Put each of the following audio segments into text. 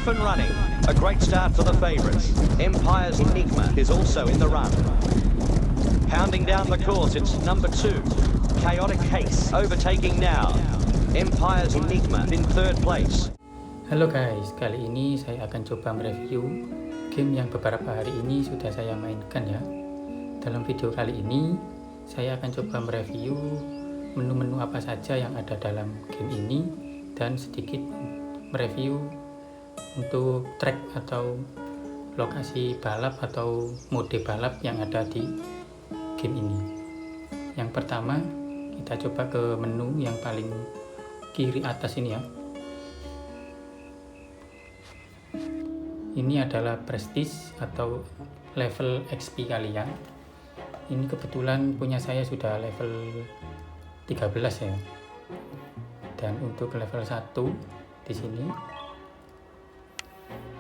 off and running. A great start for the favourites. Empire's Enigma is also in the run. Pounding down the course, it's number 2. Chaotic Case overtaking now. Empire's Enigma in third place. Halo guys, kali ini saya akan coba mereview game yang beberapa hari ini sudah saya mainkan ya. Dalam video kali ini, saya akan coba mereview menu-menu apa saja yang ada dalam game ini dan sedikit mereview untuk track atau lokasi balap atau mode balap yang ada di game ini. Yang pertama, kita coba ke menu yang paling kiri atas ini ya. Ini adalah prestige atau level XP kalian. Ini kebetulan punya saya sudah level 13 ya. Dan untuk level 1 di sini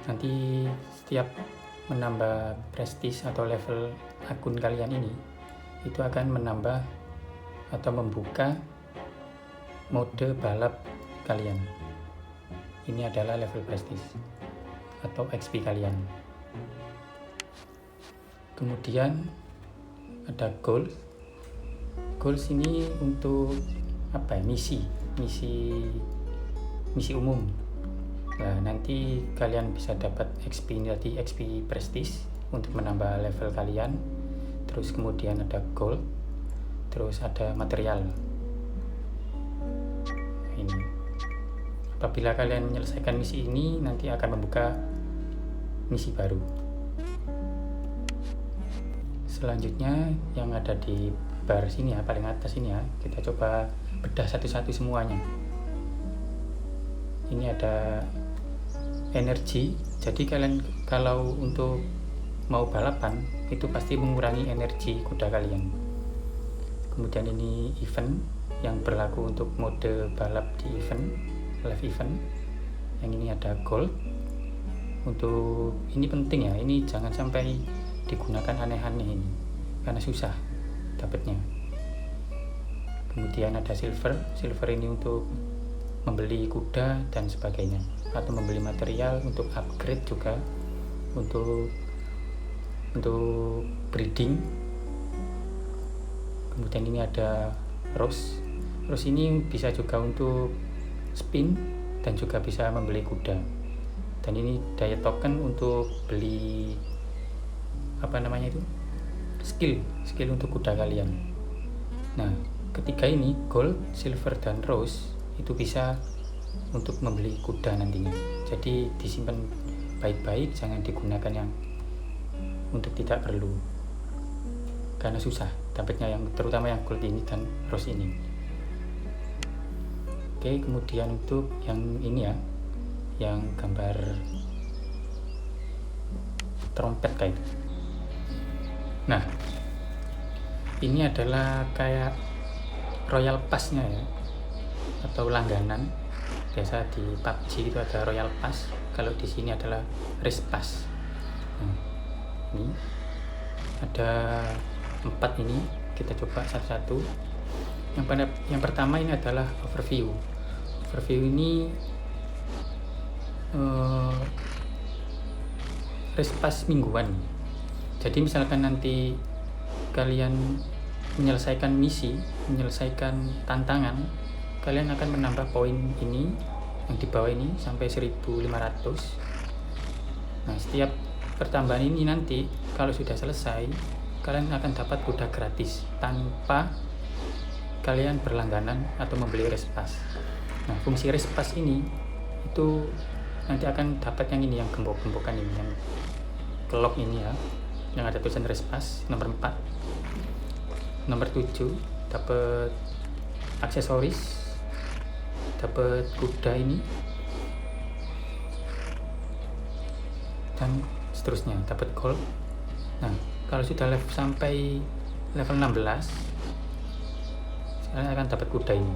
nanti setiap menambah prestige atau level akun kalian ini itu akan menambah atau membuka mode balap kalian. Ini adalah level prestige atau XP kalian. Kemudian ada goals. Goals ini untuk apa ya? Misi umum. Nah, nanti kalian bisa dapat XP ini tadi, XP prestige untuk menambah level kalian. Terus kemudian ada gold. Terus ada material. Ini. Apabila kalian menyelesaikan misi ini, nanti akan membuka misi baru. Selanjutnya yang ada di bar sini ya, paling atas ini ya, kita coba bedah satu-satu semuanya. Ini ada energi, jadi kalian kalau untuk mau balapan itu pasti mengurangi energi kuda kalian. Kemudian ini event yang berlaku untuk mode balap di event, live event. Yang ini ada gold. Untuk ini penting ya, ini jangan sampai digunakan aneh-aneh ini karena susah dapatnya. Kemudian ada silver ini untuk membeli kuda dan sebagainya, atau membeli material untuk upgrade juga, untuk breeding. Kemudian ini ada rose ini bisa juga untuk spin dan juga bisa membeli kuda. Dan ini daya token untuk beli skill untuk kuda kalian. Nah, ketiga ini gold, silver dan rose itu bisa untuk membeli kuda nantinya. Jadi disimpan baik-baik, jangan digunakan yang untuk tidak perlu karena susah dapatnya, yang terutama yang gold ini dan rose ini. Oke, kemudian untuk yang ini ya, yang gambar trompet kayak itu. Nah, ini adalah kayak royal pass-nya ya, atau langganan. Biasa di PUBG itu ada royal pass, kalau di sini adalah race pass. Nah, ini ada 4 ini, kita coba satu-satu. Yang pertama ini adalah overview ini race pass mingguan. Jadi misalkan nanti kalian menyelesaikan misi, menyelesaikan tantangan, kalian akan menambah poin ini yang di bawah ini sampai 1500. Nah, setiap pertambahan ini nanti kalau sudah selesai, kalian akan dapat kuda gratis tanpa kalian berlangganan atau membeli race pass. Nah, fungsi race pass ini itu nanti akan dapat yang ini, yang gembok-gembokan ini, yang kelok ini ya, yang ada tulisan race pass nomor 4. Nomor 7 dapat aksesoris, dapat kuda ini, dan seterusnya, dapat gold. Nah, kalau sudah sampai level 16, kalian akan dapat kuda ini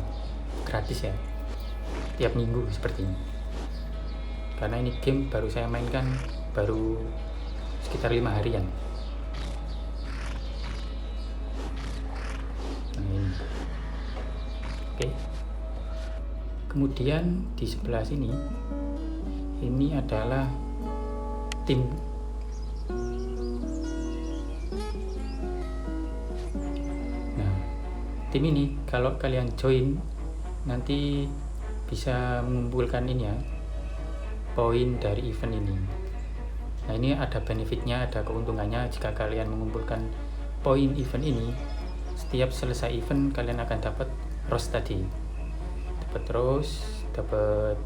gratis ya, tiap minggu seperti ini. Karena ini game baru saya mainkan, baru sekitar 5 harian. Nah, ini. Oke. Kemudian di sebelah sini ini adalah tim. Nah, tim ini kalau kalian join nanti bisa mengumpulkan ini ya, poin dari event ini. Nah, ini ada benefitnya, ada keuntungannya. Jika kalian mengumpulkan poin event ini, setiap selesai event kalian akan dapat rose tadi, dapat rose, dapat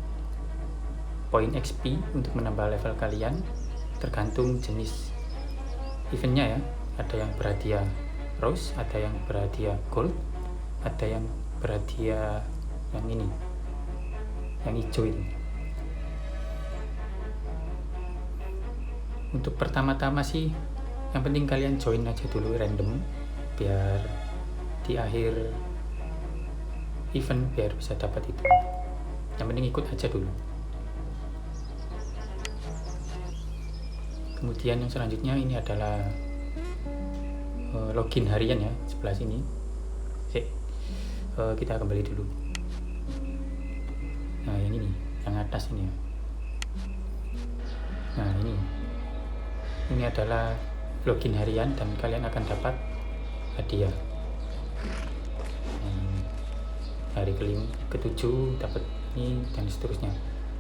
poin XP untuk menambah level kalian, tergantung jenis eventnya ya. Ada yang berhadiah rose, ada yang berhadiah gold, ada yang berhadiah yang ini, yang hijau ini. Untuk pertama-tama sih yang penting kalian join aja dulu random, biar di akhir event biar bisa dapat itu. Yang penting ikut aja dulu. Kemudian yang selanjutnya ini adalah login harian ya, sebelah sini. Kita kembali dulu. Nah, yang ini, yang atas ini ya. Nah, ini adalah login harian dan kalian akan dapat hadiah. Hari ke-7 dapat ini dan seterusnya.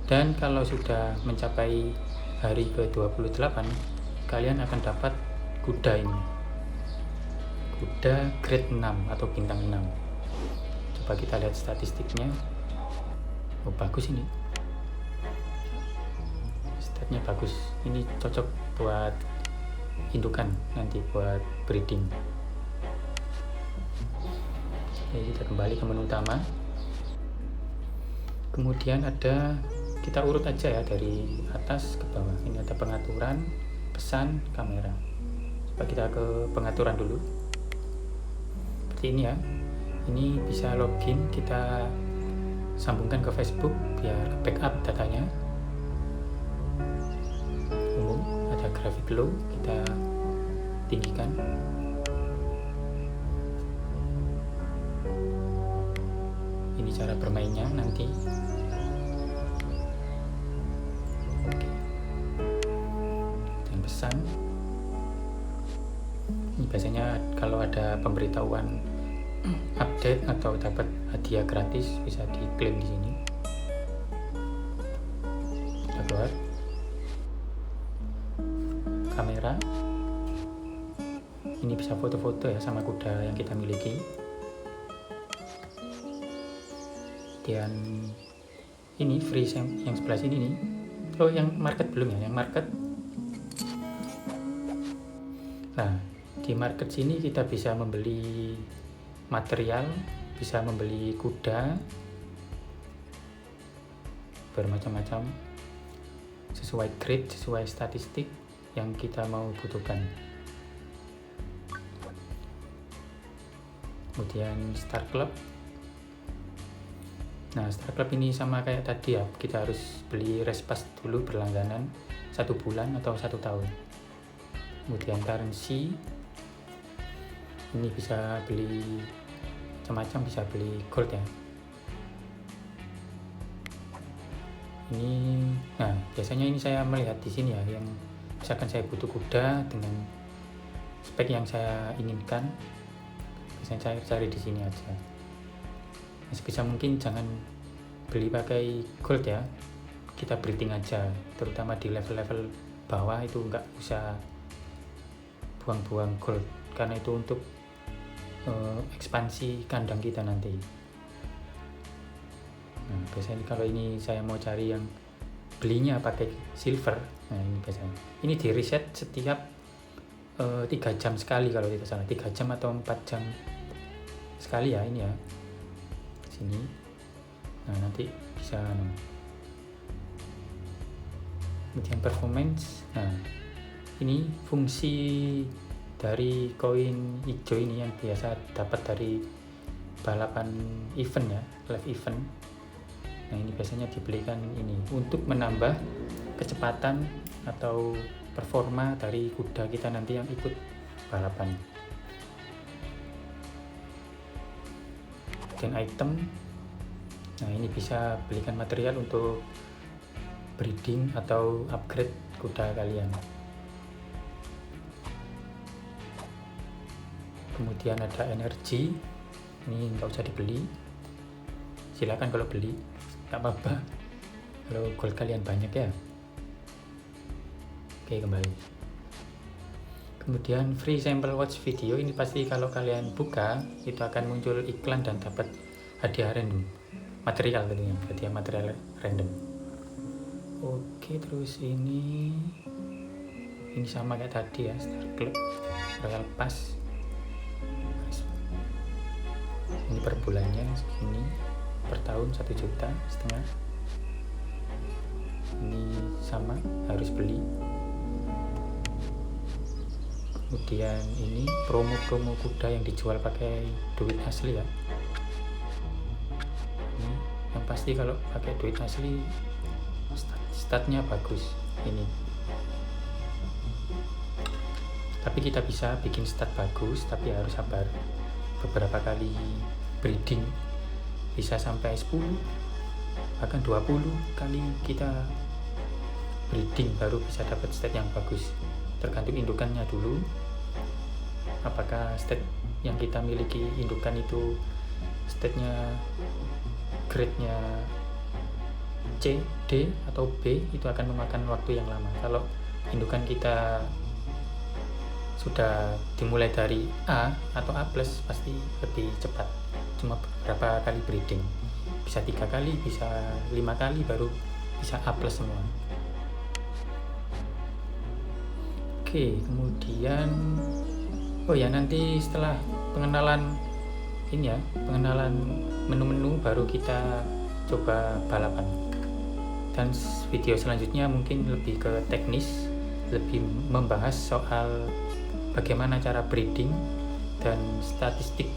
Dan kalau sudah mencapai hari ke-28, kalian akan dapat kuda ini. Kuda grade 6 atau bintang 6. Coba kita lihat statistiknya. Oh, bagus ini. Statnya bagus. Ini cocok buat indukan nanti, buat breeding. Oke, kita kembali ke menu utama. Kemudian kita urut aja ya dari atas ke bawah. Ini ada pengaturan, pesan, kamera. Coba kita ke pengaturan dulu. Seperti ini ya. Ini bisa login, kita sambungkan ke Facebook biar backup datanya. Umum, ada grafik low, kita tinggikan. Ini cara bermainnya nanti. Oke. Dan pesan. Ini biasanya kalau ada pemberitahuan update atau dapat hadiah gratis bisa diklaim di sini. Kita keluar. Kamera. Ini bisa foto-foto ya sama kuda yang kita miliki. Dan ini free yang sebelah sini nih. Oh, yang market belum ya, yang market. Nah, di market sini kita bisa membeli material, bisa membeli kuda bermacam-macam sesuai grade, sesuai statistik yang kita mau butuhkan. Kemudian Star Club. Nah, Star Club ini sama kayak tadi ya, kita harus beli Respass dulu berlangganan 1 bulan atau 1 tahun. Kemudian currency, ini bisa beli macam-macam, bisa beli gold ya. Ini, nah biasanya ini saya melihat di sini ya, yang misalkan saya butuh kuda dengan spek yang saya inginkan, biasanya saya cari di sini aja. Sebisa mungkin jangan beli pakai gold ya, kita breeding aja, terutama di level-level bawah itu nggak usah buang-buang gold, karena itu untuk ekspansi kandang kita nanti. Nah, biasanya kalau ini saya mau cari yang belinya pakai silver, nah ini biasanya ini di reset setiap 3 jam sekali kalau tidak salah, 3 jam atau 4 jam sekali ya ini ya, sini. Nah, nanti bisa kemudian performance. Nah, ini fungsi dari koin hijau ini yang biasa dapat dari balapan event ya, live event. Nah, ini biasanya dibelikan ini untuk menambah kecepatan atau performa dari kuda kita nanti yang ikut balapan. Dan item, nah ini bisa belikan material untuk breeding atau upgrade kuda kalian. Kemudian ada energi, ini nggak usah dibeli, silakan kalau beli nggak apa-apa kalau gold kalian banyak ya. Oke, kembali. Kemudian free sample watch video, ini pasti kalau kalian buka itu akan muncul iklan dan dapat hadiah random material, tentunya hadiah material random. Oke, terus ini sama kayak tadi ya, Star Club Royal Pass. Ini per bulannya segini, per tahun 1,5 juta. Ini sama, harus beli. Kemudian ini promo kuda yang dijual pakai duit asli ya. Ini yang pasti kalau pakai duit asli statnya bagus ini. Tapi kita bisa bikin stat bagus, tapi harus sabar beberapa kali breeding, bisa sampai 10 bahkan 20 kali kita breeding baru bisa dapat stat yang bagus. Tergantung indukannya dulu, apakah stat yang kita miliki indukan itu statnya grade-nya C, D, atau B, itu akan memakan waktu yang lama. Kalau indukan kita sudah dimulai dari A atau A+, pasti lebih cepat, cuma beberapa kali breeding, bisa 3 kali, bisa 5 kali, baru bisa A+ semua. Oke, kemudian nanti setelah pengenalan ini ya, pengenalan menu-menu, baru kita coba balapan. Dan video selanjutnya mungkin lebih ke teknis, lebih membahas soal bagaimana cara breeding dan statistik.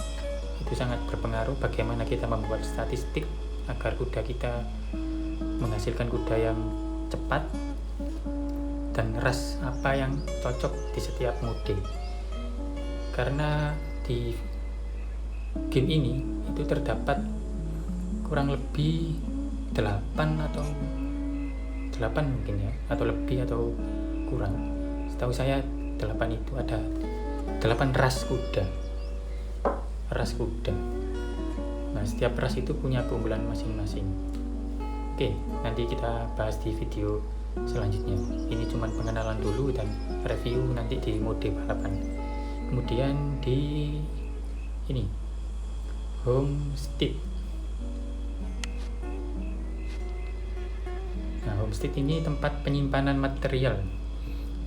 Itu sangat berpengaruh bagaimana kita membuat statistik agar kuda kita menghasilkan kuda yang cepat dan ras apa yang cocok di setiap mode. Karena di game ini itu terdapat kurang lebih 8 mungkin ya, atau lebih atau kurang, setahu saya 8 itu ada 8 ras kuda. Nah, setiap ras itu punya keunggulan masing-masing. Oke, nanti kita bahas di video selanjutnya. Ini cuma pengenalan dulu dan review nanti di mode balapan. Kemudian di ini homestead. Nah, homestead ini tempat penyimpanan material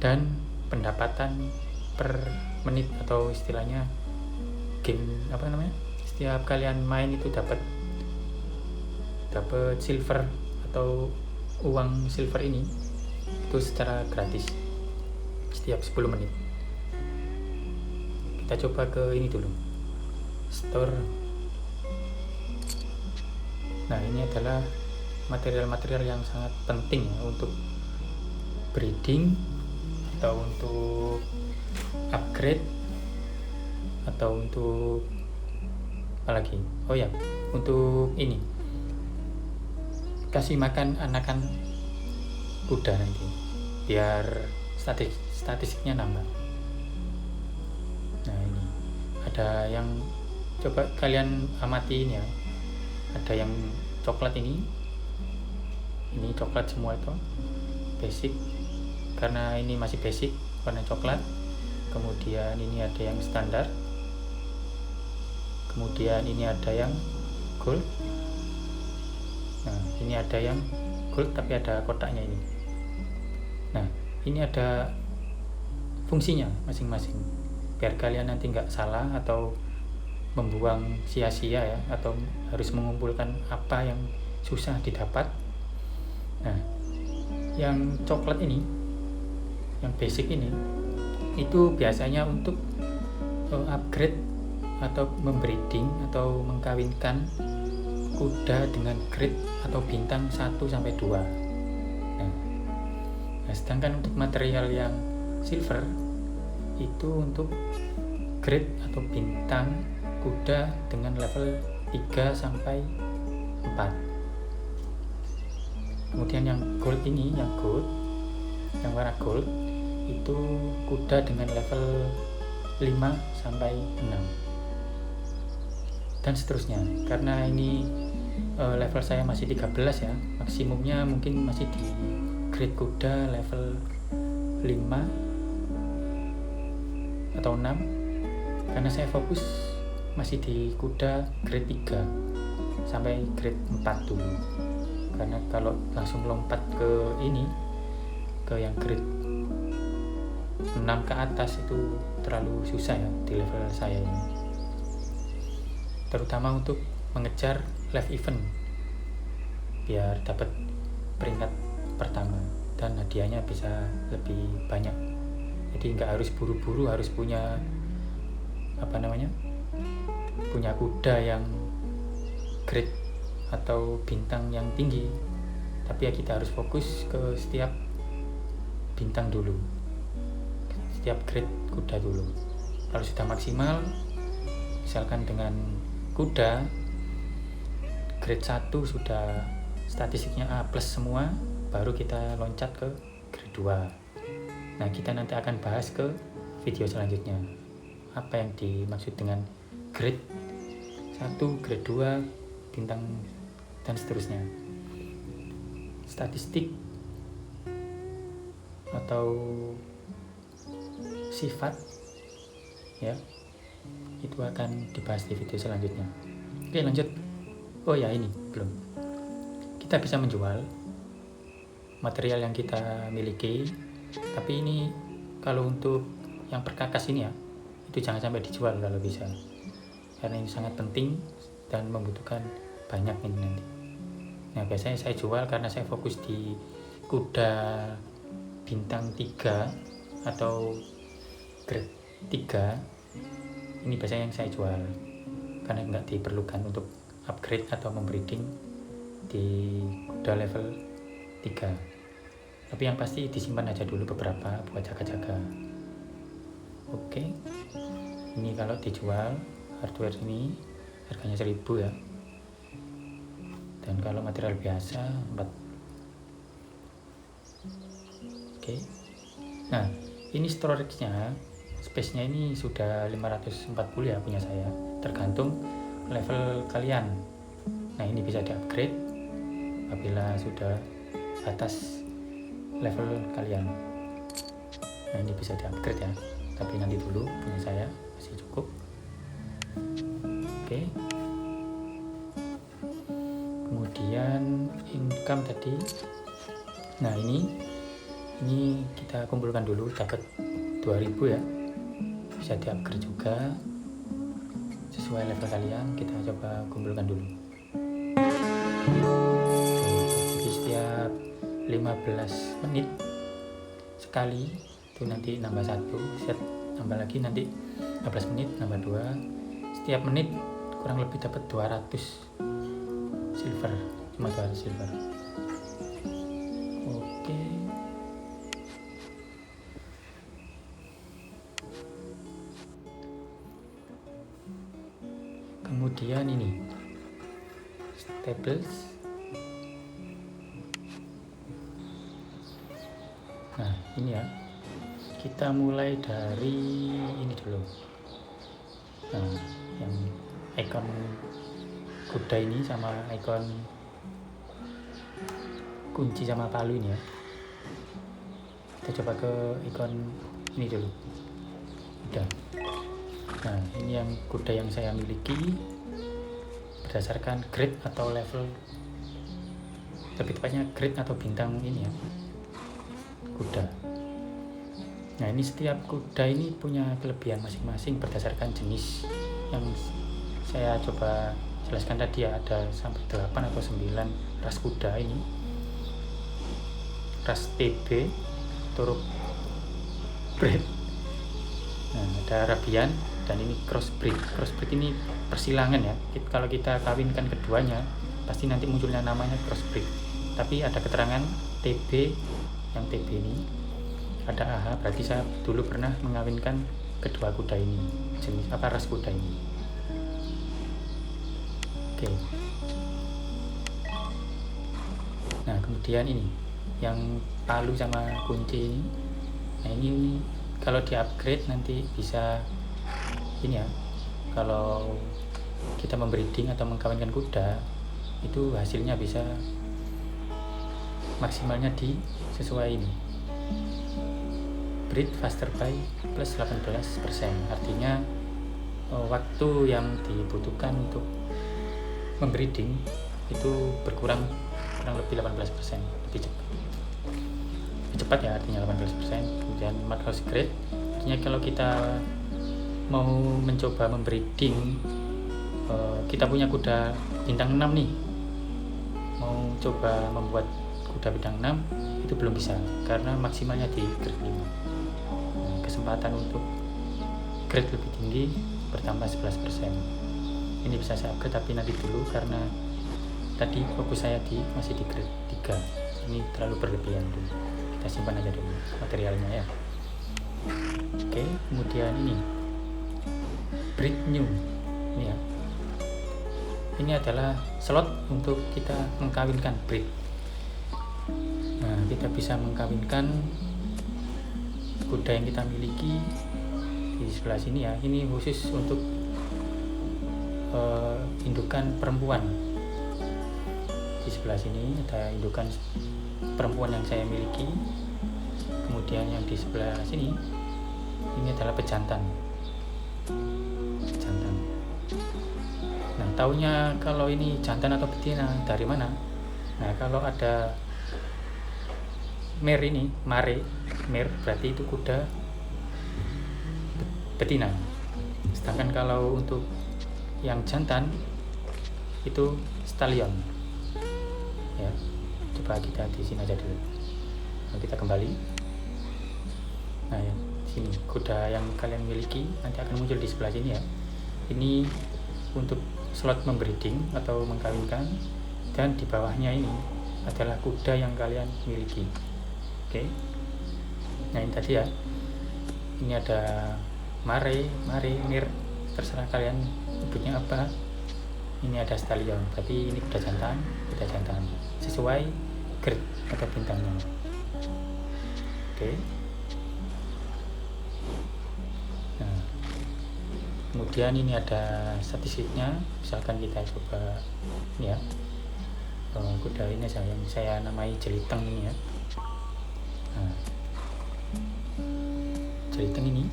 dan pendapatan per menit, atau istilahnya game setiap kalian main itu dapat silver atau uang silver ini itu secara gratis setiap 10 menit. Kita coba ke ini dulu, store. Nah, ini adalah material-material yang sangat penting ya, untuk breeding atau untuk upgrade atau untuk apa lagi? Oh ya, untuk ini kasih makan anakan kuda nanti biar statistiknya nambah. Nah, ini ada yang coba kalian amati ini ya, ada yang coklat ini coklat semua, itu basic karena ini masih basic warna coklat. Kemudian ini ada yang standar, kemudian ini ada yang gold. Nah, ini ada yang gold tapi ada kotaknya ini. Nah, ini ada fungsinya masing-masing biar kalian nanti nggak salah atau membuang sia-sia ya, atau harus mengumpulkan apa yang susah didapat. Nah, yang coklat ini, yang basic ini, itu biasanya untuk upgrade atau membreeding atau mengkawinkan kuda dengan grade atau bintang 1-2. Nah, sedangkan untuk material yang silver itu untuk grade atau bintang kuda dengan level 3-4. Kemudian yang gold ini, yang warna gold itu kuda dengan level 5 sampai 6 dan seterusnya. Karena ini level saya masih 13 ya, maksimumnya mungkin masih di grade kuda level 5 atau 6, karena saya fokus masih di kuda grade 3 sampai grade 4 dulu. Karena kalau langsung lompat ke ini, ke yang grade 6 ke atas itu terlalu susah ya di level saya ini, terutama untuk mengejar live event biar dapat peringkat pertama dan hadiahnya bisa lebih banyak. Jadi nggak harus buru-buru harus punya punya kuda yang grade atau bintang yang tinggi, tapi ya kita harus fokus ke setiap bintang dulu, setiap grade kuda dulu. Kalau sudah maksimal, misalkan dengan kuda grade 1 sudah statistiknya A+ semua, baru kita loncat ke grade 2. Nah, kita nanti akan bahas ke video selanjutnya apa yang dimaksud dengan grade 1, grade 2, bintang dan seterusnya. Statistik atau sifat ya, itu akan dibahas di video selanjutnya. Oke, lanjut. Oh ya, ini belum. Kita bisa menjual material yang kita miliki, tapi ini kalau untuk yang perkakas ini ya, itu jangan sampai dijual kalau bisa, karena ini sangat penting dan membutuhkan banyak ini nanti. Nah, biasanya saya jual karena saya fokus di kuda bintang 3 atau grade 3. Ini biasanya yang saya jual karena nggak diperlukan untuk upgrade atau membreeding di kuda level 3. Tapi yang pasti disimpan aja dulu beberapa buat jaga-jaga. Oke, ini kalau dijual hardware ini harganya 1.000 ya, dan kalau material biasa 4. Oke. Nah, ini storage-nya, space-nya ini sudah 540 ya punya saya, tergantung level kalian. Nah, ini bisa di-upgrade apabila sudah atas level kalian. Nah, ini bisa di-upgrade ya, tapi nanti dulu, punya saya masih cukup. Oke. Kemudian income tadi. Nah, ini kita kumpulkan dulu, dapat 2.000 ya, bisa di-upgrade juga sesuai level kalian. Kita coba kumpulkan dulu. Jadi setiap 15 menit sekali itu nanti nambah 1 set, tambah lagi nanti 15 menit nambah 2, setiap menit kurang lebih dapat 200 silver, cuma 200 silver. Oke. Kemudian ini stables. Nah, ini ya, kita mulai dari ini dulu. Nah, yang ikon kuda ini sama ikon kunci sama palu ini ya. Kita coba ke ikon ini dulu. Udah. Nah, ini yang kuda yang saya miliki berdasarkan grade atau level, lebih tepatnya grade atau bintang ini ya, kuda. Nah, ini setiap kuda ini punya kelebihan masing-masing berdasarkan jenis yang saya coba jelaskan tadi ya. Ada sampai 8 atau 9 ras kuda ini. Ras TB, Thoroughbred. Nah, ada Arabian dan ini crossbreed. Crossbreed ini persilangan ya. Kalau kita kawinkan keduanya, pasti nanti munculnya namanya crossbreed. Tapi ada keterangan TB, yang TB ini ada AH, berarti saya dulu pernah mengawinkan kedua kuda ini, jenis apa, ras kuda ini. Oke. Nah kemudian ini yang palu sama kunci ini, nah ini kalau di upgrade nanti bisa ini ya, kalau kita membreeding atau mengkawinkan kuda itu hasilnya bisa maksimalnya di sesuai ini, breed faster by plus 18%. Artinya waktu yang dibutuhkan untuk membreeding itu berkurang kurang lebih 18%, lebih cepat ya, artinya 18%. Kemudian Madhouse Grade, artinya kalau kita mau mencoba membreeding, kita punya kuda bintang 6 nih, mau coba membuat kuda bintang 6 itu belum bisa karena maksimalnya di grade 5. Nah, kesempatan untuk grade lebih tinggi bertambah 11%. Ini bisa saya upgrade tapi nanti dulu karena tadi fokus saya masih di grade 3. Ini terlalu berlebihan dulu. Kita simpan aja dulu materialnya ya. Oke, kemudian ini breed new. Ini ya. Ini adalah slot untuk kita mengkawinkan breed. Nah, kita bisa mengkawinkan kuda yang kita miliki di sebelah sini ya. Ini khusus untuk indukan perempuan. Di sebelah sini ada indukan perempuan yang saya miliki. Kemudian yang di sebelah sini ini adalah pejantan. Nah, taunya kalau ini jantan atau betina dari mana? Nah, kalau ada mare berarti itu kuda betina. Sedangkan kalau untuk yang jantan itu stallion. Ya, coba kita di sini aja dulu. Nah, kita kembali. Nah, ya, sini kuda yang kalian miliki nanti akan muncul di sebelah sini ya. Ini untuk slot membreeding atau mengkawinkan, dan di bawahnya ini adalah kuda yang kalian miliki. Oke. Nah, ini tadi ya. Ini ada mare, mir, terserah kalian nyebutnya apa. Ini ada stallion, tapi ini kuda jantan sesuai grade atau bintangnya. Oke. Nah, kemudian ini ada statistiknya. Misalkan kita coba ini ya, kuda ini yang saya namai jeliteng ini ya. Nah, jeliteng ini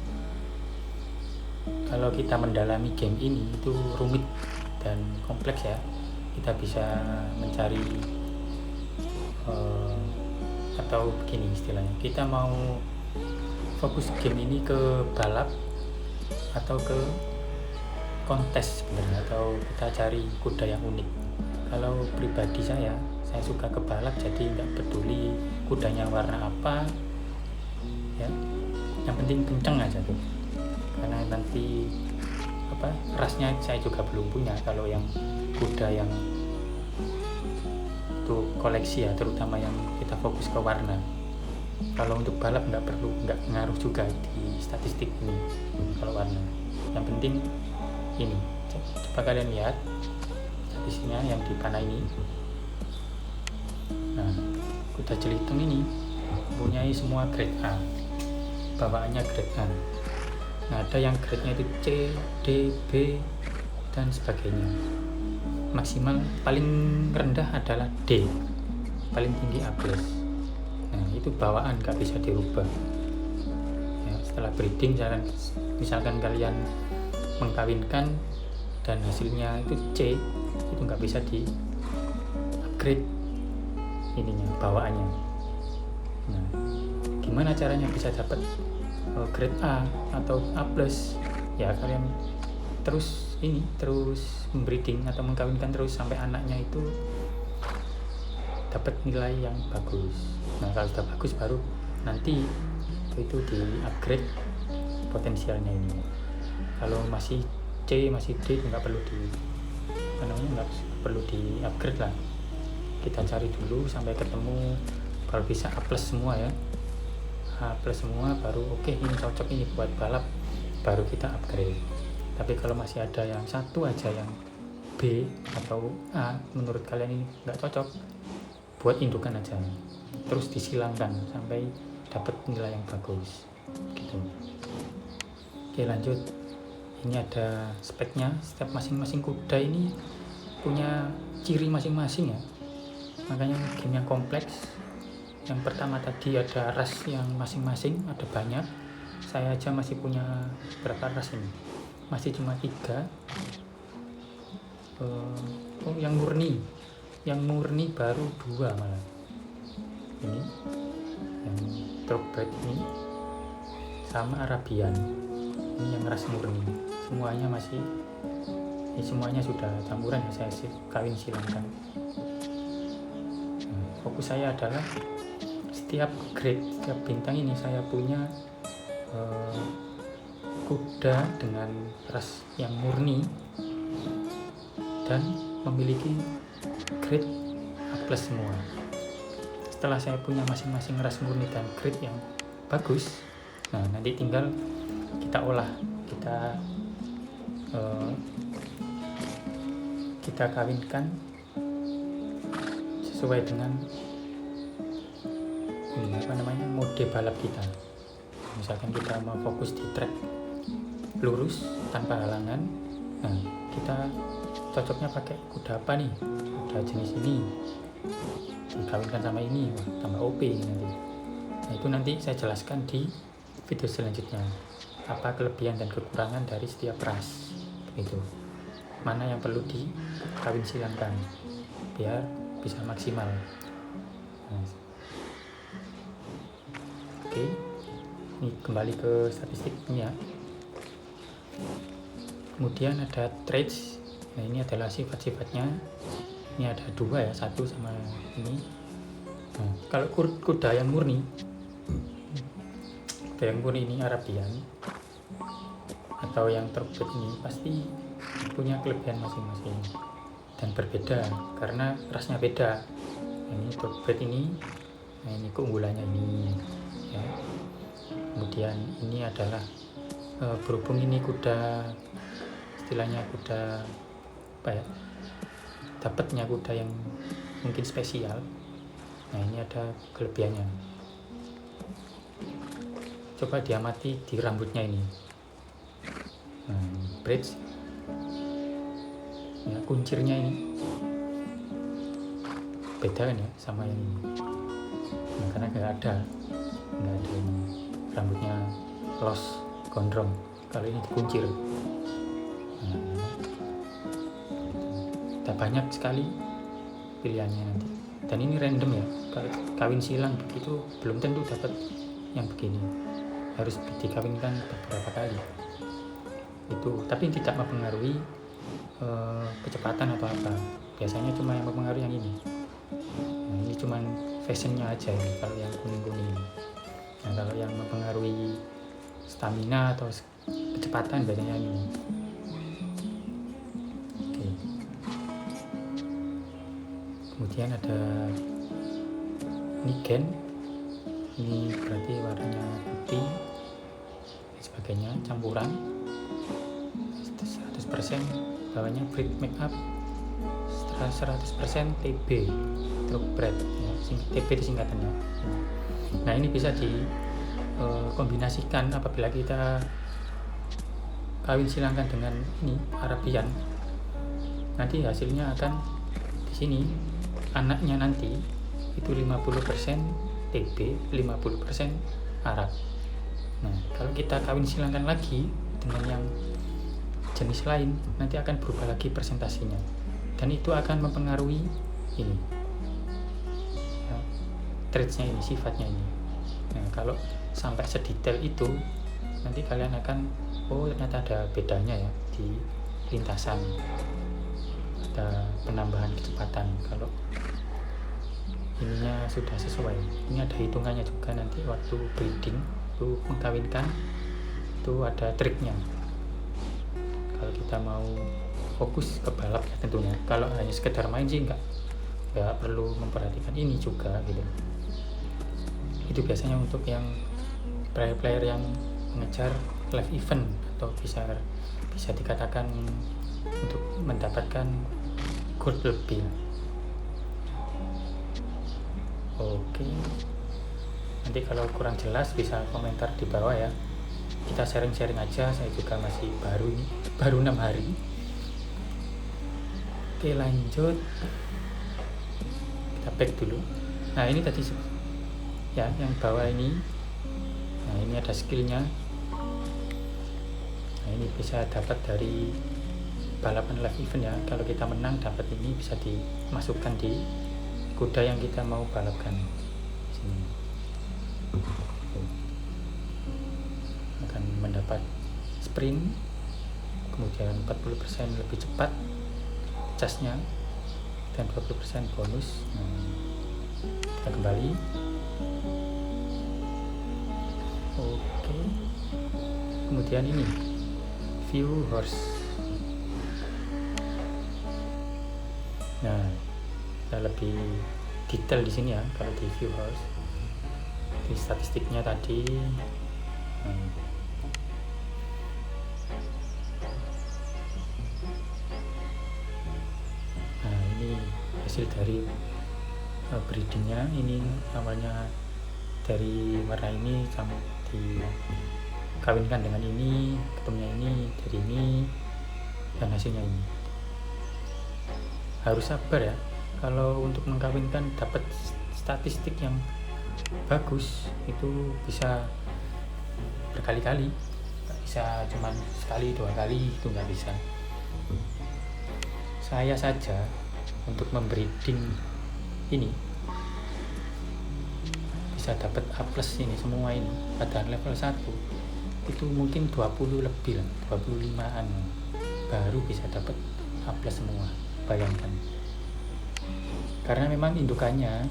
kalau kita mendalami game ini itu rumit dan kompleks ya. Kita bisa mencari atau begini istilahnya, kita mau fokus game ini ke balap atau ke kontes sebenarnya, atau kita cari kuda yang unik. Kalau pribadi saya suka ke balap, jadi nggak peduli kudanya warna apa ya, yang penting kenceng aja tuh. Karena nanti rasnya saya juga belum punya. Kalau yang kuda yang untuk koleksi ya, terutama yang kita fokus ke warna. Kalau untuk balap nggak ngaruh juga di statistik ini kalau warna. Yang penting ini, coba kalian lihat statistiknya yang di panah ini. Nah, kuda jeliteng ini mempunyai semua grade A, bawaannya grade A. Nah, ada yang grade-nya itu C, D, B, dan sebagainya. Maksimal paling rendah adalah D, paling tinggi A+. Nah, itu bawaan, nggak bisa dirubah. Ya, setelah breeding, misalkan kalian mengkawinkan dan hasilnya itu C, itu nggak bisa di upgrade ininya, bawaannya. Nah, gimana caranya bisa dapat grade A atau A+? Ya, kalian terus membreeding atau mengkawinkan terus sampai anaknya itu dapat nilai yang bagus. Nah, kalau sudah bagus baru nanti itu di upgrade potensialnya ini. Kalau masih C, masih D, nggak perlu di upgrade lah. Kita cari dulu sampai ketemu, kalau bisa A+ semua ya, A+ semua, baru oke, ini cocok ini buat balap, baru kita upgrade. Tapi kalau masih ada yang satu aja yang B atau A, menurut kalian ini nggak cocok, buat indukan aja, terus disilangkan sampai dapat nilai yang bagus gitu. Oke, lanjut. Ini ada speknya. Setiap masing-masing kuda ini punya ciri masing-masing ya, makanya game yang kompleks. Yang pertama tadi ada ras yang masing-masing, ada banyak. Saya aja masih punya berapa ras ini, masih cuma 3. yang murni baru 2 malah. Ini yang thoroughbred ini sama Arabian, ini yang ras murni. Semuanya masih semuanya sudah campuran ya, saya kawin silangkan. Fokus saya adalah setiap grade, setiap bintang ini saya punya kuda dengan ras yang murni dan memiliki grade A+ semua. Setelah saya punya masing-masing ras murni dan grade yang bagus, nah nanti tinggal kita olah, kita kawinkan sesuai dengan mode balap kita. Misalkan kita mau fokus di track lurus tanpa halangan, nah kita cocoknya pakai kuda apa nih, kuda jenis ini dikawinkan sama ini, wah tambah OP ini nanti. Nah itu nanti saya jelaskan di video selanjutnya, apa kelebihan dan kekurangan dari setiap ras begitu, mana yang perlu dikawin silangkan biar bisa maksimal. Nah, oke, ini kembali ke statistiknya. Kemudian ada traits. Nah ini adalah sifat-sifatnya. Ini ada 2 ya, 1 sama ini. Nah, kalau kuda yang murni ini Arabian atau yang thoroughbred ini pasti punya kelebihan masing-masing dan berbeda karena rasnya beda. Ini thoroughbred ini, nah ini keunggulannya ini ya. Kemudian ini adalah berhubung ini kuda, istilahnya kuda apa ya, dapatnya kuda yang mungkin spesial. Nah ini ada kelebihannya. Coba diamati di rambutnya ini. Nah, bridge ya, kuncirnya ini beda kan ya sama yang ini. Nah, karena nggak ada ini rambutnya los gondrong, kalau ini dikuncir. Nah, ada banyak sekali pilihannya nanti, dan ini random ya, kalau kawin silang begitu belum tentu dapat yang begini, harus dikawinkan beberapa kali itu, tapi tidak mempengaruhi kecepatan atau apa, biasanya cuma yang mempengaruhi yang ini. Nah, ini cuma fashionnya aja ini, kalau yang kuning-kuning ini. Nah kalau yang mempengaruhi stamina atau kecepatan biasanya ini. Oke. Kemudian ada nigen, ini berarti warnanya putih dan sebagainya, campuran 100%, bawahnya breed makeup 100% TB, thoroughbred ya, TB itu singkatannya. Nah ini bisa dikombinasikan apabila kita kawin silangkan dengan ini Arabian, nanti hasilnya akan di sini anaknya nanti itu 50% TB, 50% Arab. Nah kalau kita kawin silangkan lagi dengan yang jenis lain, nanti akan berubah lagi presentasinya, dan itu akan mempengaruhi ini ya, traitsnya ini, sifatnya ini. Nah kalau sampai sedetail itu, nanti kalian akan ternyata ada bedanya ya di lintasan, ada penambahan kecepatan kalau ininya sudah sesuai. Ini ada hitungannya juga nanti waktu breeding itu mengkawinkan, itu ada triknya. Kalau kita mau fokus ke balap ya tentunya, kalau hanya sekedar main sih nggak perlu memperhatikan ini juga gitu. Itu biasanya untuk yang player-player yang mengejar live event atau bisa dikatakan untuk mendapatkan gold lebih. Oke, nanti kalau kurang jelas bisa komentar di bawah ya, kita sharing-sharing aja. Saya juga masih baru ini, baru 6 hari. Oke, lanjut, kita back dulu. Nah, ini tadi ya yang bawah ini. Nah, ini ada skillnya. Nah, ini bisa dapat dari balapan live event ya. Kalau kita menang dapat ini, bisa dimasukkan di kuda yang kita mau balapkan. Sini akan mendapat sprint, kemudian 40% lebih cepat casnya, dan 20% bonus. Kita kembali. Oke, kemudian ini view horse. Nah, kita lebih detail di sini ya. Kalau di view horse, di statistiknya tadi. Nah, ini hasil dari breedingnya. Ini awalnya dari warna ini sampai dikawinkan dengan ini, ketemunya ini dari ini, dan hasilnya ini. Harus sabar ya kalau untuk mengkawinkan dapat statistik yang bagus. Itu bisa berkali-kali, nggak bisa cuman sekali 2 kali, itu nggak bisa. Saya saja untuk membreeding ini bisa dapat A+ ini semua ini pada level 1 itu mungkin 20 lebih lah, 25an baru bisa dapat A+ semua. Bayangkan, karena memang indukannya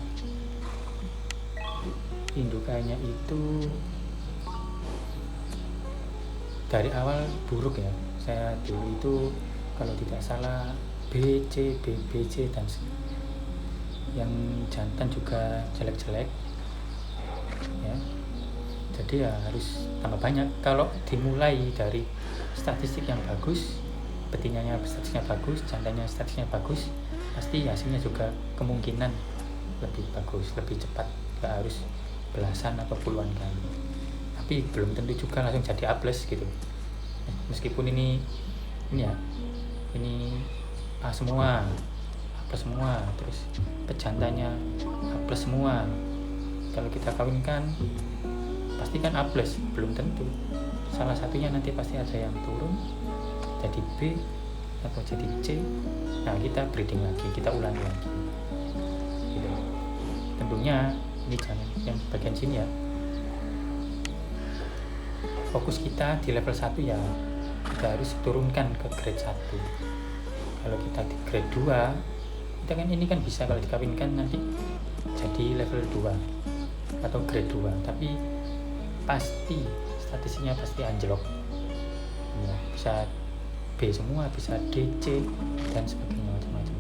itu dari awal buruk ya. Saya dulu itu kalau tidak salah BC, BBC, dan yang jantan juga jelek-jelek ya. Jadi ya harus tambah banyak. Kalau dimulai dari statistik yang bagus, betinanya statistiknya bagus, jantannya statistiknya bagus, pasti hasilnya juga kemungkinan lebih bagus, lebih cepat. Gak harus belasan atau puluhan kali, tapi belum tentu juga langsung jadi A+ gitu. Meskipun ini ya, ini A semua, A+ semua, terus pejantannya A+ semua. Kalau kita kawinkan pasti kan A+, belum tentu. Salah satunya nanti pasti ada yang turun jadi B atau jadi C. Nah, kita breeding lagi, kita ulangi lagi gitu. Tentunya ini jangan yang bagian sini ya, fokus kita di level 1 ya, kita harus turunkan ke grade 1. Kalau kita di grade 2, kita kan ini kan bisa kalau dikawinkan nanti jadi level 2 atau grade 2, tapi pasti statistiknya pasti anjlok ya, bisa B semua, bisa DC dan sebagainya, macam-macam.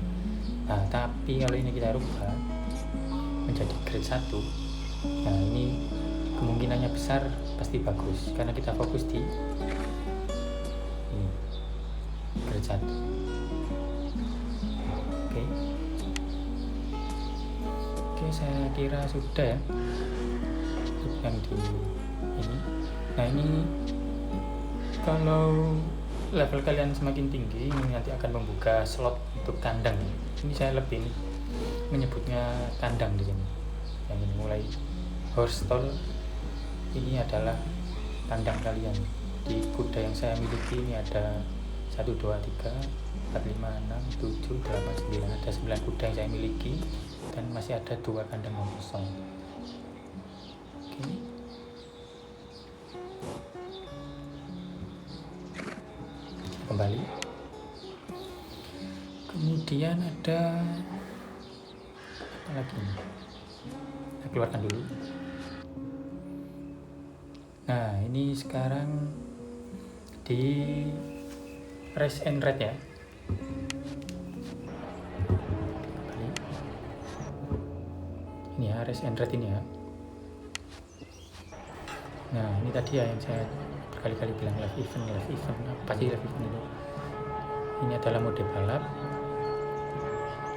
Nah, tapi kalau ini kita rubah menjadi grade 1, nah ini kemungkinannya besar pasti bagus karena kita fokus di ini grade 1. Oke, saya kira sudah ya yang di ini. Nah, ini kalau level kalian semakin tinggi, ini nanti akan membuka slot untuk kandang. Ini saya lebih menyebutnya kandang di sini. Yang ini mulai horse stall, ini adalah kandang kalian. Di kuda yang saya miliki ini ada 1, 2, 3, 4, 5, 6, 7, 8, 9. Ada 9 kuda yang saya miliki dan masih ada 2 kandang yang kosong. Oke. Kembali. Kemudian ada apa lagi nih? Kita keluarkan dulu. Nah, ini sekarang di race and rate ya. Kembali. Ini ya, race and rate ini ya. Nah, ini tadi ya yang saya berkali-kali bilang live event. Apa sih live event itu? Ini adalah mode balap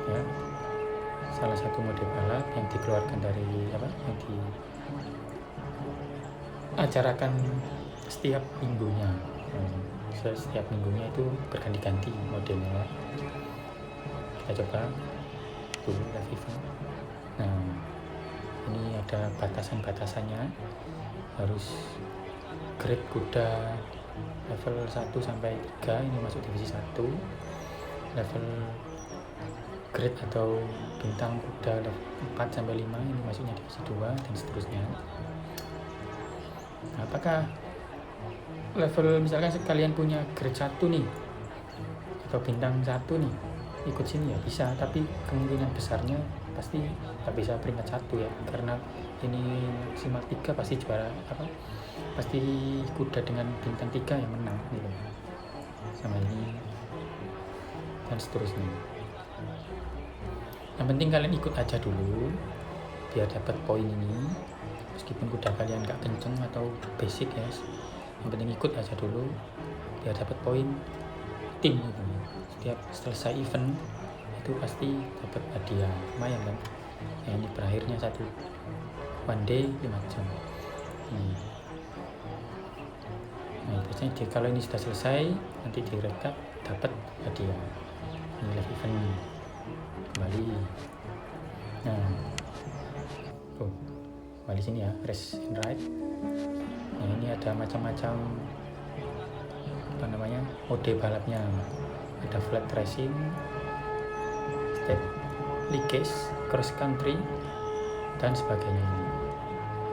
ya. salah satu mode balap yang dikeluarkan dari yang diacarakan setiap minggunya. Setiap minggunya itu berganti-ganti modelnya. Kita coba dulu live event. Nah, ini ada batasan-batasannya, harus grade kuda level 1 sampai 3 ini masuk divisi 1, level grade atau bintang kuda level 4 sampai 5 ini masuknya divisi 2 dan seterusnya. Nah, apakah level misalkan kalian punya grade 1 nih atau bintang 1 nih, ikut sini ya bisa, tapi kemungkinan besarnya pasti nggak bisa peringkat 1 ya, karena ini maksimal 3 pasti juara pasti kuda dengan bintang 3 yang menang gitu. Sama ini dan seterusnya. Yang penting kalian ikut aja dulu biar dapat poin ini, meskipun kuda kalian nggak kenceng atau basic ya, yang penting ikut aja dulu biar dapat poin tim gitu. Setiap selesai event itu pasti dapat hadiah lumayan kan ya. Ini berakhirnya 1 day 5 jam. Nah biasanya kalau ini sudah selesai nanti direkap dapat hadiah. Ini live event kembali. Nah kembali sini ya, race and ride. Nah ini ada macam-macam mode balapnya. Ada flat racing, step leagues, cross country dan sebagainya.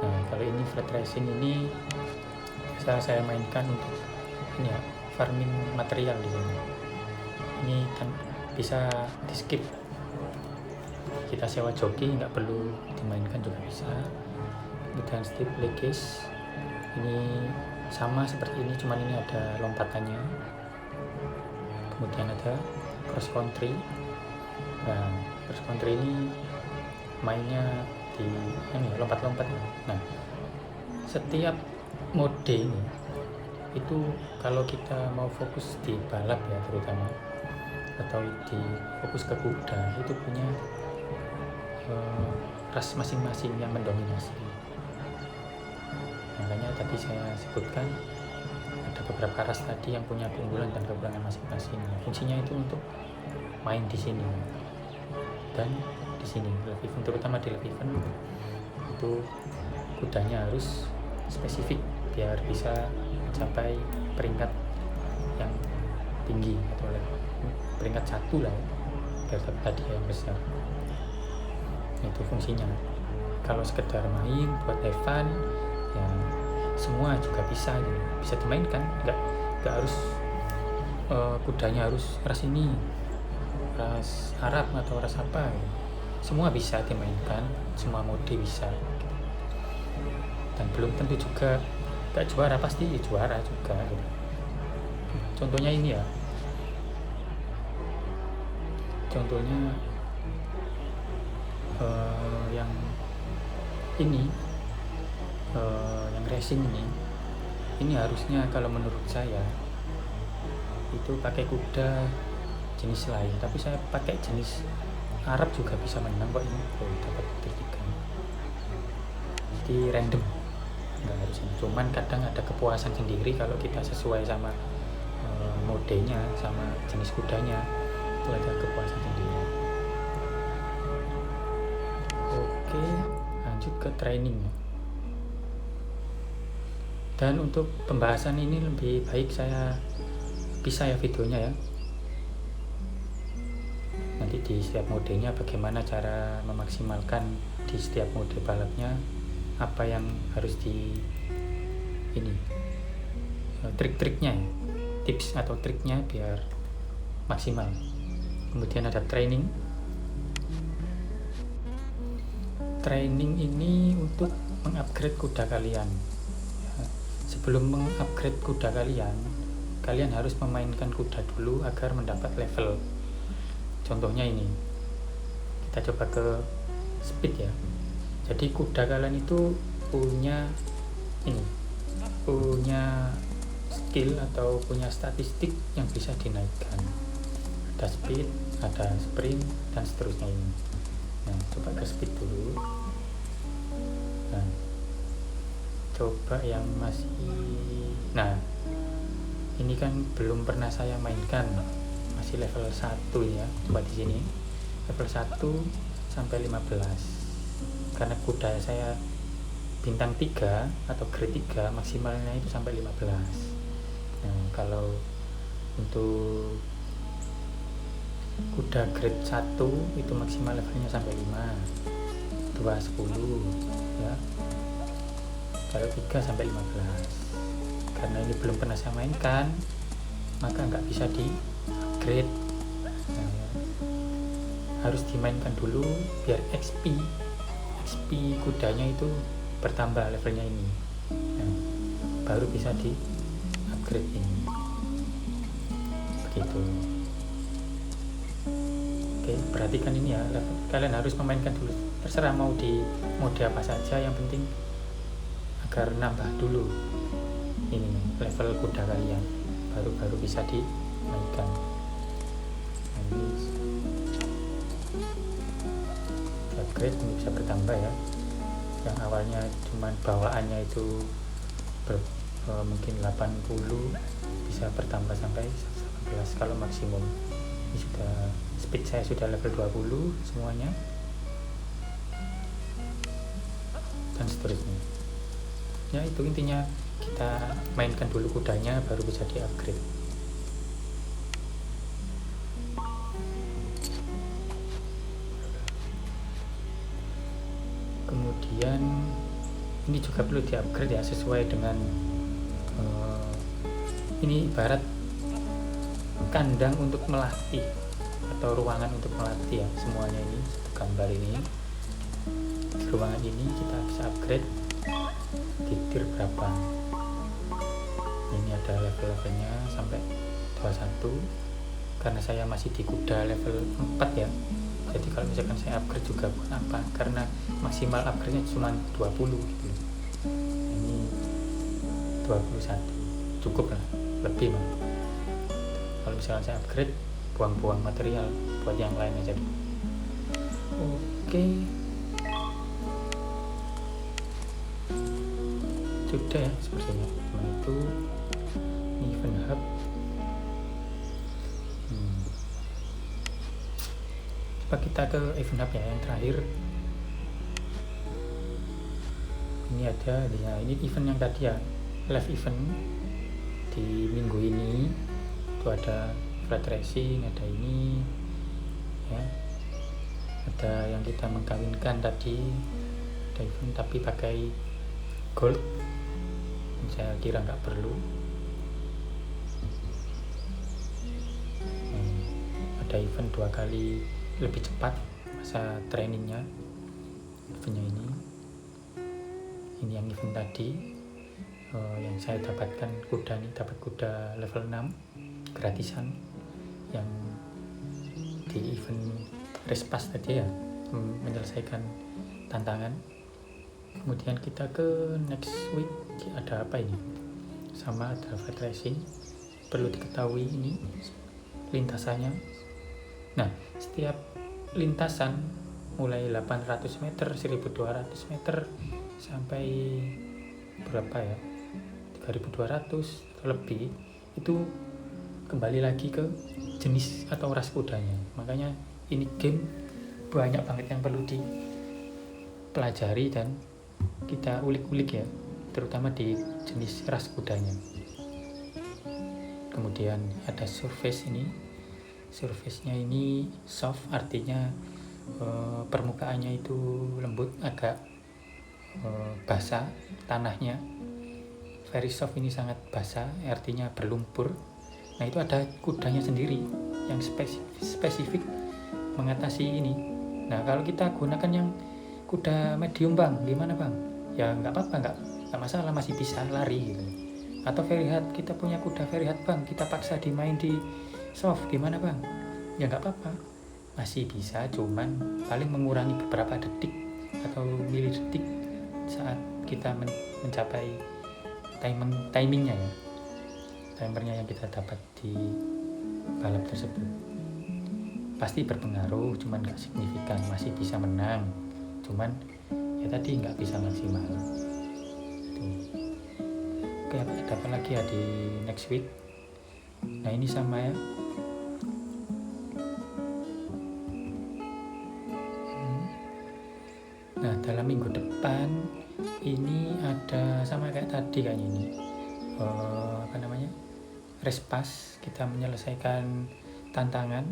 Nah kalau ini flat racing ini bisa saya mainkan untuk ini ya, farming material di sini. Ini kan bisa di skip, kita sewa joki nggak perlu dimainkan juga bisa. Kemudian step leagues ini sama seperti ini, cuman ini ada lompatannya. Kemudian ada cross country. Nah cross country ini mainnya di lompat-lompat. Nah setiap mode ini itu kalau kita mau fokus di balap ya terutama, atau di fokus ke kuda, itu punya ras masing-masing yang mendominasi. Makanya tadi saya sebutkan ada beberapa ras tadi yang punya keunggulan dan kekurangan masing-masing. Fungsinya itu untuk main di sini dan di sini. Live event, terutama di live event itu kudanya harus spesifik biar bisa mencapai peringkat yang tinggi atau peringkat 1 lah ya, biar dapat hadiah yang besar. Itu fungsinya. Kalau sekedar main buat Evan ya semua juga bisa gitu. Bisa dimainkan, nggak harus kudanya harus ras ini, ras Arab atau ras apa gitu. Semua bisa dimainkan, semua mode bisa gitu. Dan belum tentu juga nggak juara, pasti juara juga gitu. Contohnya ini ya, contohnya yang ini yang racing ini harusnya kalau menurut saya itu pakai kuda jenis lain, tapi saya pakai jenis Arab juga bisa menang kok ini. Dapat tiga. Jadi random, nggak harus ini. Cuman kadang ada kepuasan sendiri kalau kita sesuai sama modenya, sama jenis kudanya, itu ada kepuasan sendiri. Oke, lanjut ke training. Dan untuk pembahasan ini lebih baik saya bisa ya videonya ya. Nanti di setiap modenya bagaimana cara memaksimalkan di setiap mode balapnya, apa yang harus di ini trik-triknya, tips atau triknya biar maksimal. Kemudian ada training. Training ini untuk mengupgrade kuda kalian. Sebelum mengupgrade kuda kalian harus memainkan kuda dulu agar mendapat level. Contohnya ini, kita coba ke speed ya. Jadi kuda kalian itu punya skill atau punya statistik yang bisa dinaikkan. Ada speed, ada sprint dan seterusnya ini. Nah, coba ke speed dulu. Nah, coba yang masih, nah ini kan belum pernah saya mainkan, masih level 1 ya. Coba di sini level 1 sampai 15, karena kuda saya bintang 3 atau grade 3, maksimalnya itu sampai 15. Nah, kalau untuk kuda grade 1 itu maksimal levelnya sampai 5, 2 10 ya. Kalau 3 sampai 15. Karena ini belum pernah saya mainkan, maka nggak bisa di upgrade. Nah, harus dimainkan dulu biar XP kudanya itu bertambah levelnya ini. Nah, baru bisa di upgrade ini. Begitu. Oke, perhatikan ini ya, kalian harus memainkan dulu. Terserah mau di mode apa saja, yang penting agar nambah dulu ini level kuda kalian, baru bisa dimainkan. Nah, ini upgrade, ini bisa bertambah ya. Yang awalnya cuman bawaannya itu mungkin 80, bisa bertambah sampai 11 kalau maksimum. Ini sudah, speed saya sudah level 20 semuanya, dan seterusnya ya. Itu intinya, kita mainkan dulu kudanya baru bisa di upgrade. Kemudian ini juga perlu di upgrade ya, sesuai dengan ini ibarat kandang untuk melatih atau ruangan untuk melatih ya. Semuanya ini satu gambar ini, di ruangan ini kita bisa upgrade di tier berapa. Ini ada level-levelnya sampai 21, karena saya masih di kuda level 4 ya. Jadi kalau misalkan saya upgrade juga buat apa, karena maksimal upgrade-nya cuma 20 gitu. Ini 21 cukup lah, lebih mah. Kalau misalkan saya upgrade, buang-buang material buat yang lain aja. Oke, sudah ya sepertinya. Cuma itu event hub. Coba kita ke event hub ya, yang terakhir. Ini ada ya, ini event yang tadi ya, live event di minggu ini itu ada flat racing, ada ini ya, ada yang kita mengkawinkan tadi, ada event tapi pakai gold, saya kira nggak perlu. Ada event 2 kali lebih cepat masa trainingnya, eventnya ini yang event tadi. Yang saya dapatkan kuda nih, dapat kuda level 6 gratisan yang di event race pass tadi ya, menyelesaikan tantangan. Kemudian kita ke next week, ada apa ini, sama ada flat racing. Perlu diketahui ini lintasannya. Nah, setiap lintasan mulai 800 meter, 1200 meter sampai berapa ya, 3200 atau lebih, itu kembali lagi ke jenis atau ras kudanya. Makanya ini game banyak banget yang perlu dipelajari dan kita ulik-ulik ya, terutama di jenis ras kudanya. Kemudian ada surface ini. Surface-nya ini soft, artinya permukaannya itu lembut, agak basah tanahnya. Very soft ini sangat basah, artinya berlumpur. Nah, itu ada kudanya sendiri yang spesifik mengatasi ini. Nah, kalau kita gunakan yang kuda medium bang, gimana bang? Ya nggak apa-apa, nggak masalah, masih bisa lari gitu. Atau very hard, kita punya kuda very hard bang, kita paksa dimain di soft, gimana bang? Ya nggak apa-apa, masih bisa, cuman paling mengurangi beberapa detik atau milidetik saat kita mencapai timingnya ya, timernya yang kita dapat di balap tersebut. pasti berpengaruh, cuman nggak signifikan, masih bisa menang, cuman ya tadi nggak bisa maksimal. Tuh. Oke, ada apa lagi ya di next week? Nah ini sama ya. Nah dalam minggu depan ini ada sama kayak tadi kayaknya ini. Race pass, kita menyelesaikan tantangan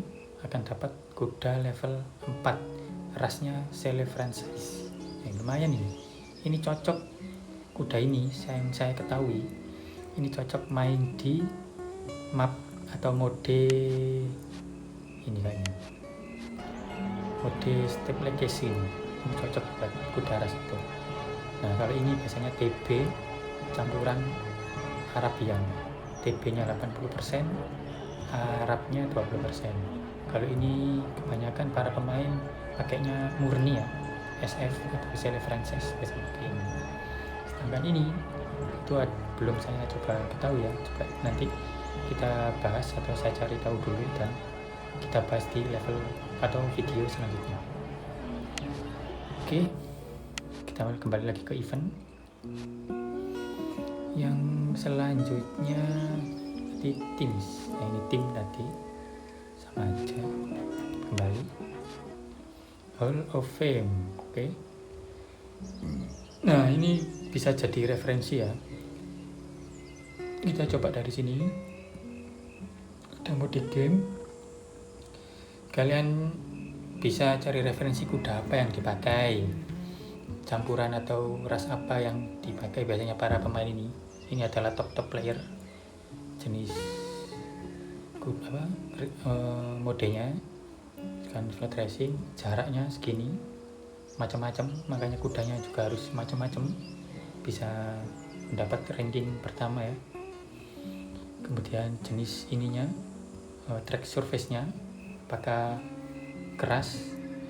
akan dapat kuda level 4 rasnya Sele Franchise. Lumayan ini cocok kuda ini, yang saya ketahui ini cocok main di map atau mode ini kayaknya, mode Step Legacy ini cocok buat kuda ras itu. Nah kalau ini biasanya TB campuran Arabian, TB-nya 80%, Arabnya 20%. Kalau ini kebanyakan para pemain pakainya murni ya, SF atau Sele Franchise biasanya pakai ini. Sedangkan ini itu belum saya coba ketahui ya, coba nanti kita bahas atau saya cari tahu dulu dan kita bahas di level atau video selanjutnya. Oke, kita kembali lagi ke event yang selanjutnya di teams. Nah ini tim tadi sama aja, kembali Hall of Fame. Oke. Nah ini bisa jadi referensi ya, kita coba dari sini. Ada mode game, kalian bisa cari referensi kuda apa yang dipakai, campuran atau ras apa yang dipakai biasanya para pemain ini. Ini adalah top player, jenis modenya kan flat racing, jaraknya segini, macam-macam, makanya kudanya juga harus macam-macam bisa mendapat ranking pertama ya. Kemudian jenis ininya, track surface-nya apakah keras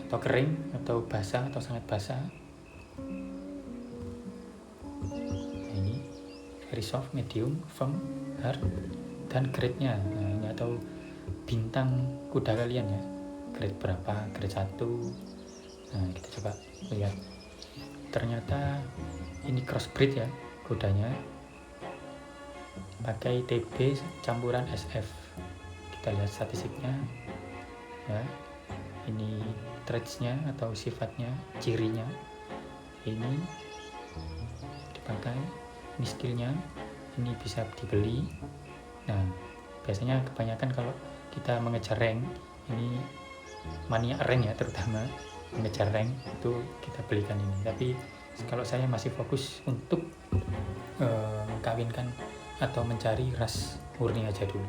atau kering atau basah atau sangat basah. Ini very soft, medium, firm, hard, dan grade-nya. Nah ini atau bintang kuda kalian ya, grade berapa, grade 1. Nah kita coba lihat, ternyata ini crossbreed ya kudanya, pakai TB campuran SF. Kita lihat statistiknya ya, ini traits-nya atau sifatnya, cirinya ini dipakai, ini skillnya, ini bisa dibeli. Nah biasanya kebanyakan kalau kita mengejar rank, ini mania rank ya, terutama mengejar rank itu kita belikan ini. Tapi kalau saya masih fokus untuk kawinkan atau mencari ras murni aja dulu.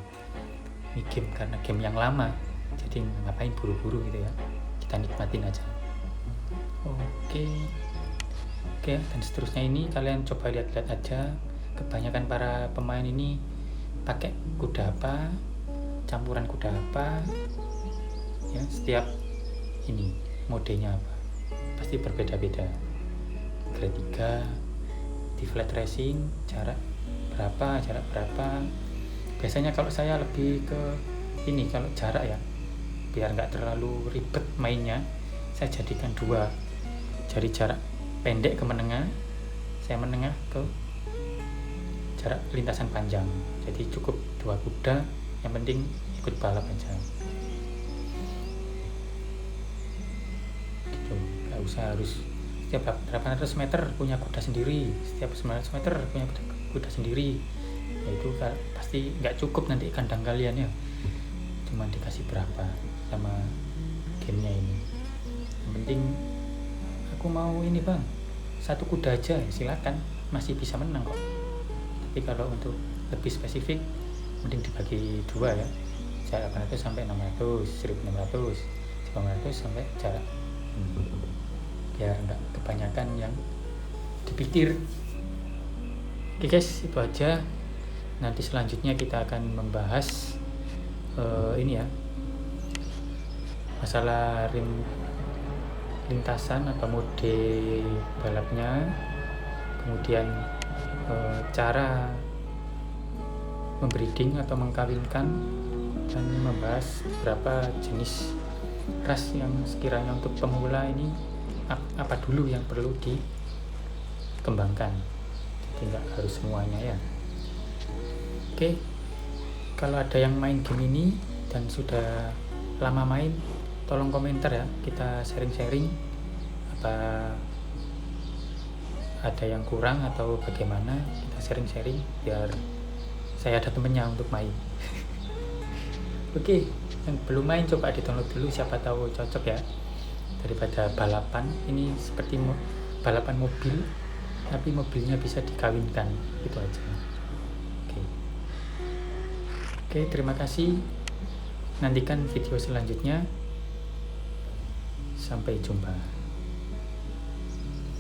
Ini game karena game yang lama, jadi ngapain buru-buru gitu ya, kita nikmatin aja. Oke, dan seterusnya ini kalian coba lihat-lihat aja, kebanyakan para pemain ini pakai kuda apa, campuran kuda apa ya, setiap ini modenya apa pasti berbeda-beda. Grade 3 di flat racing, jarak berapa. Biasanya kalau saya lebih ke ini, kalau jarak ya, biar nggak terlalu ribet mainnya, saya jadikan 2. Jadi jarak pendek ke menengah, saya menengah ke jarak lintasan panjang. Jadi cukup 2 kuda, yang penting ikut balap aja gitu. Nggak usah harus setiap berapa ratus meter punya kuda sendiri, setiap 900 meter punya kuda sendiri. Ya itu pasti nggak cukup nanti kandang kalian ya, cuma dikasih berapa sama gamenya ini. Yang penting aku mau ini bang, 1 kuda aja, silakan, masih bisa menang kok. Tapi kalau untuk lebih spesifik mending dibagi 2 ya, jarak 800 sampai 600, 1600, 900 sampai jarak biar nggak kebanyakan yang dipikir. Oke guys, itu aja. Nanti selanjutnya kita akan membahas ini ya, masalah lintasan atau mode balapnya, kemudian cara membreeding atau mengkawinkan, dan membahas beberapa jenis ras yang sekiranya untuk pemula ini apa dulu yang perlu dikembangkan. Jadi nggak harus semuanya ya. Oke, kalau ada yang main game ini dan sudah lama main, tolong komentar ya, kita sharing-sharing apa ada yang kurang atau bagaimana, kita sharing-sharing biar saya ada temennya untuk main. Oke, yang belum main coba di-download dulu, siapa tahu cocok ya. Daripada balapan, ini seperti balapan mobil tapi mobilnya bisa dikawinkan, gitu aja. Oke, terima kasih. Nantikan video selanjutnya. Sampai jumpa.